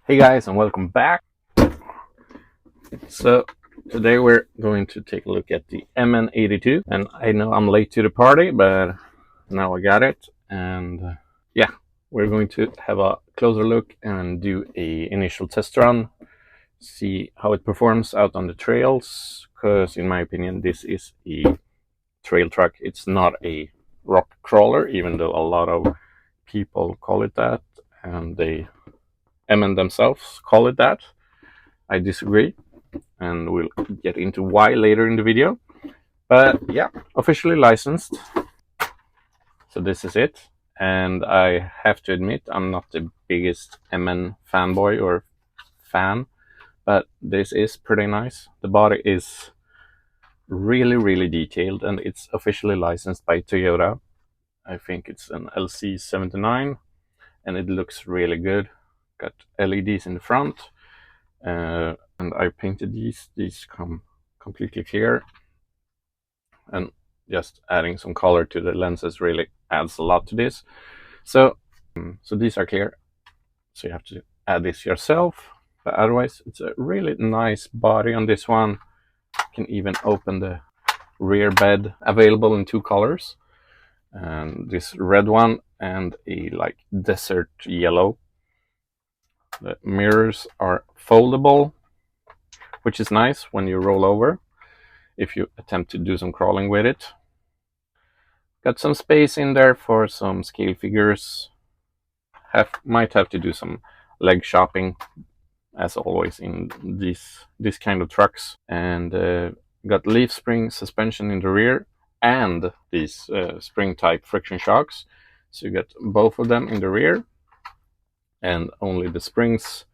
Hey guys, and welcome back. So today we're going to take a look at the MN82, and I know I'm late to the party, but now I got it, and yeah, we're going to have a closer look and do a initial test run, see how it performs out on the trails. Because in my opinion, this is a trail truck. It's not a rock crawler, even though a lot of people call it that, and they MN themselves call it that. I disagree, and we'll get into why later in the video. But yeah, officially licensed. So this is it. And I have to admit, I'm not the biggest MN fanboy or fan, but this is pretty nice. The body is really detailed, and it's officially licensed by Toyota. I think it's an LC79, and it looks really good. Got LEDs in the front, and I painted these. These come completely clear, and just adding some color to the lenses really adds a lot to this. So these are clear, so you have to add this yourself, but otherwise it's a really nice body on this one. You can even open the rear bed, available in two colors, and this red one and a like desert yellow. The mirrors are foldable, which is nice when you roll over if you attempt to do some crawling with it. Got some space in there for some scale figures. Might have to do some leg shopping, as always in this kind of trucks. And got leaf spring suspension in the rear and these spring type friction shocks. So you get both of them in the rear and only the springs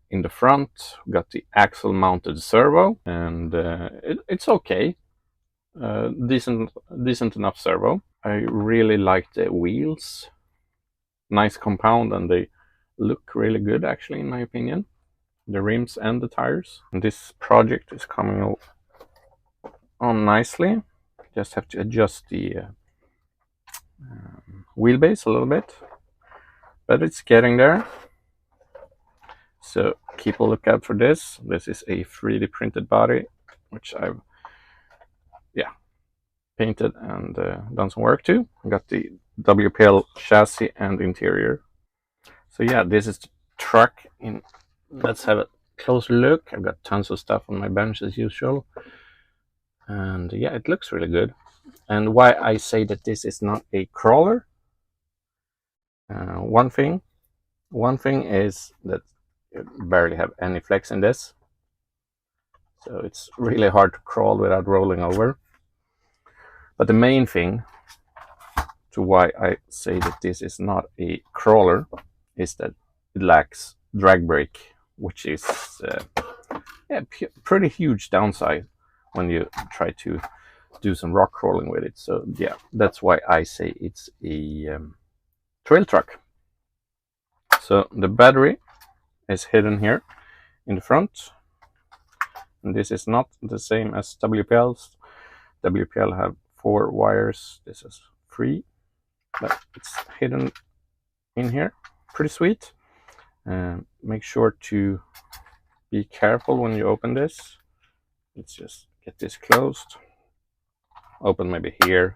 in the front. Got the axle mounted servo, and it's okay. Decent enough servo. I really like the wheels. Nice compound, and they look really good actually, in my opinion. The rims and the tires. And this project is coming on nicely. Just have to adjust the wheelbase a little bit, but it's getting there. So keep a lookout for this. This is a 3D printed body, which I've painted and done some work to. I got the WPL chassis and interior. So yeah, this is the truck. Let's have a closer look. I've got tons of stuff on my bench as usual, and yeah, it looks really good. And why I say that this is not a crawler, one thing is that you barely have any flex in this, so it's really hard to crawl without rolling over. But the main thing to why I say that this is not a crawler is that it lacks drag brake, which is pretty huge downside when you try to do some rock crawling with it. So yeah, that's why I say it's a trail truck. So the battery is hidden here in the front, and this is not the same as WPL's. WPL have 4 wires, this is 3, but it's hidden in here. Pretty sweet. Make sure to be careful when you open this. Let's just get this closed. Open maybe here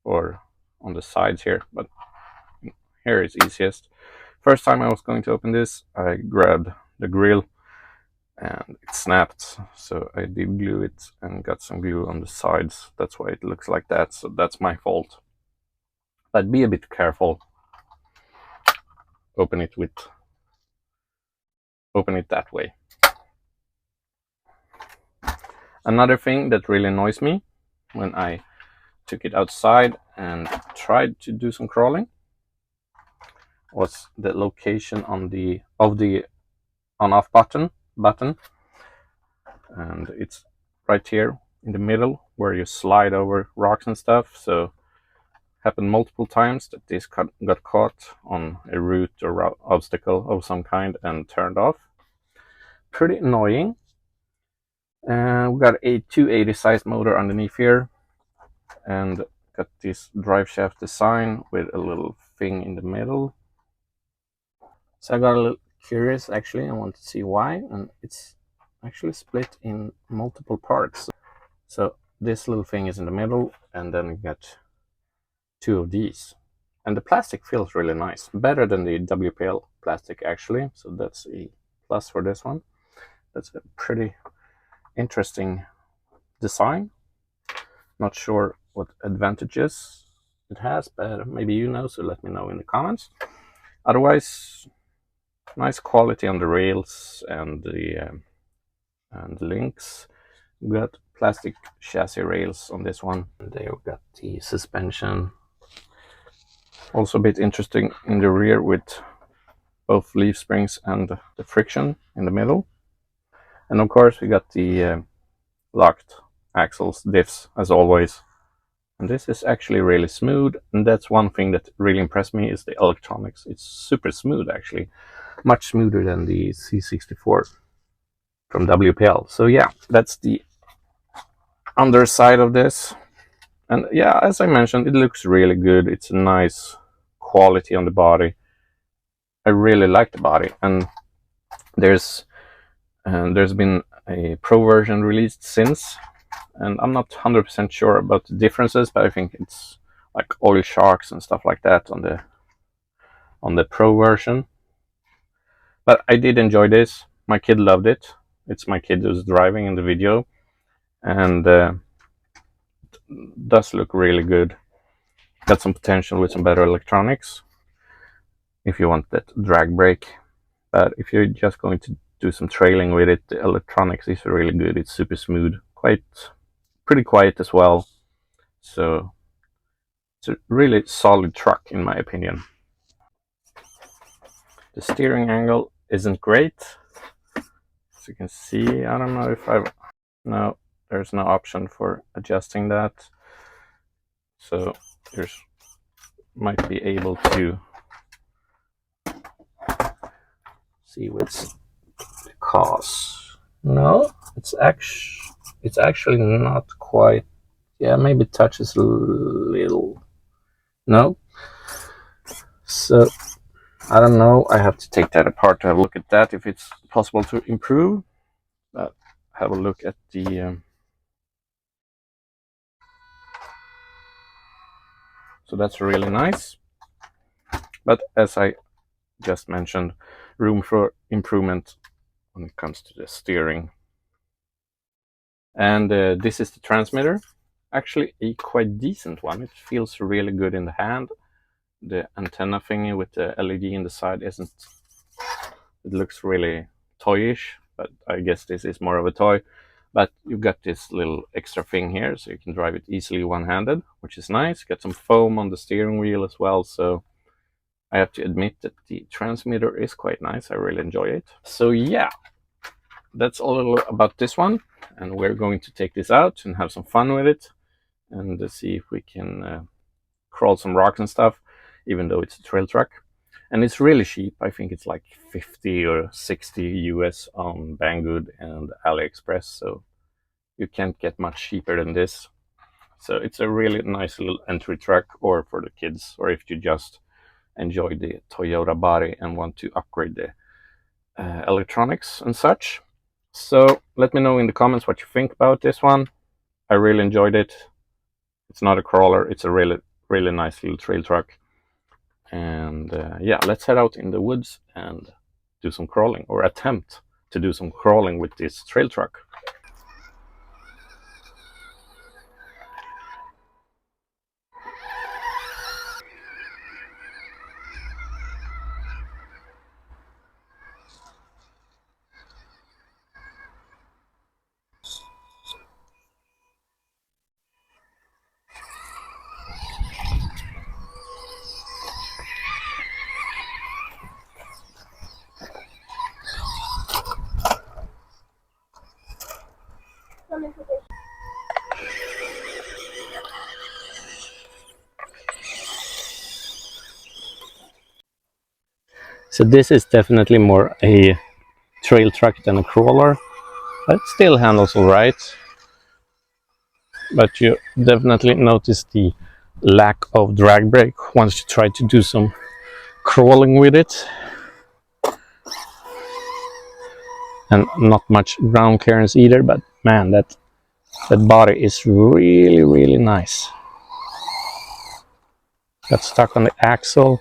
or on the sides here, but here is easiest. First time I was going to open this, I grabbed the grill and it snapped, so I did glue it and got some glue on the sides. That's why it looks like that, so that's my fault. But be a bit careful. Open it that way. Another thing that really annoys me when I took it outside and tried to do some crawling was the location of the on-off button, and it's right here in the middle where you slide over rocks and stuff. So happened multiple times that this got caught on a root or obstacle of some kind and turned off. Pretty annoying. We got a 280 size motor underneath here, and got this drive shaft design with a little thing in the middle. So I got a little curious actually. I want to see why, and it's actually split in multiple parts. So this little thing is in the middle, and then you get two of these. And the plastic feels really nice, better than the WPL plastic actually. So that's a plus for this one. That's a pretty interesting design. Not sure what advantages it has, but maybe you know, so let me know in the comments. Otherwise, nice quality on the rails and the links. We got plastic chassis rails on this one. They got the suspension. Also a bit interesting in the rear with both leaf springs and the friction in the middle. And of course we got the locked axles, diffs as always. And this is actually really smooth, and that's one thing that really impressed me is the electronics. It's super smooth actually, much smoother than the C64 from WPL. So yeah, that's the underside of this. And yeah, as I mentioned, it looks really good. It's a nice quality on the body. I really like the body, and there's been a pro version released since, and I'm not 100% sure about the differences, but I think it's like oil sharks and stuff like that on the pro version. But I did enjoy this. My kid loved it. It's my kid who's driving in the video, and does look really good. Got some potential with some better electronics if you want that drag brake. But if you're just going to do some trailing with it, the electronics is really good. It's super smooth, pretty quiet as well. So it's a really solid truck in my opinion. The steering angle isn't great. As you can see, I don't know if no, there's no option for adjusting that. So there's might be able to see what's the cause. No, it's actually not quite. Yeah, maybe it touches a little. No. So I don't know. I have to take that apart to have a look at that if it's possible to improve. But have a look at the. So that's really nice. But as I just mentioned, room for improvement when it comes to the steering. And this is the transmitter. Actually a quite decent one. It feels really good in the hand. The antenna thingy with the LED in the side isn't, it looks really toyish, but I guess this is more of a toy. But you've got this little extra thing here, so you can drive it easily one-handed, which is nice. Got some foam on the steering wheel as well, so I have to admit that the transmitter is quite nice. I really enjoy it. So yeah, that's all about this one, and we're going to take this out and have some fun with it and see if we can crawl some rocks and stuff, even though it's a trail truck. And it's really cheap. I think it's like 50 or 60 US on Banggood and AliExpress, so you can't get much cheaper than this. So it's a really nice little entry truck, or for the kids, or if you just enjoy the Toyota body and want to upgrade the electronics and such. So let me know in the comments what you think about this one. I really enjoyed it. It's not a crawler, it's a really nice little trail truck. And yeah, let's head out in the woods and do some crawling, or attempt to do some crawling with this trail truck. So this is definitely more a trail truck than a crawler, but it still handles all right. But you definitely notice the lack of drag brake once you try to do some crawling with it. and not much ground clearance either, but man, that body is really nice. Got stuck on the axle.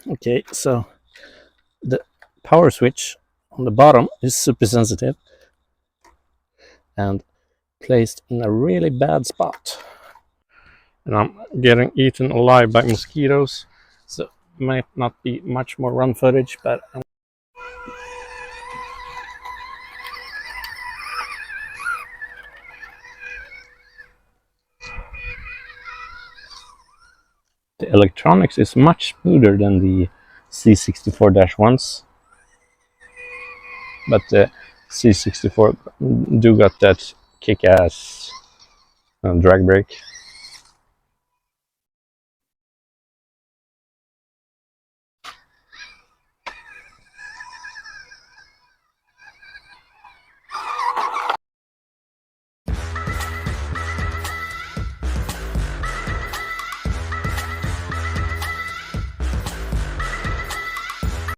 Okay, so the power switch on the bottom is super sensitive and placed in a really bad spot. And I'm getting eaten alive by mosquitoes, so might not be much more run footage, but the electronics is much smoother than the C64-1s, but the C64 do got that kick-ass drag brake.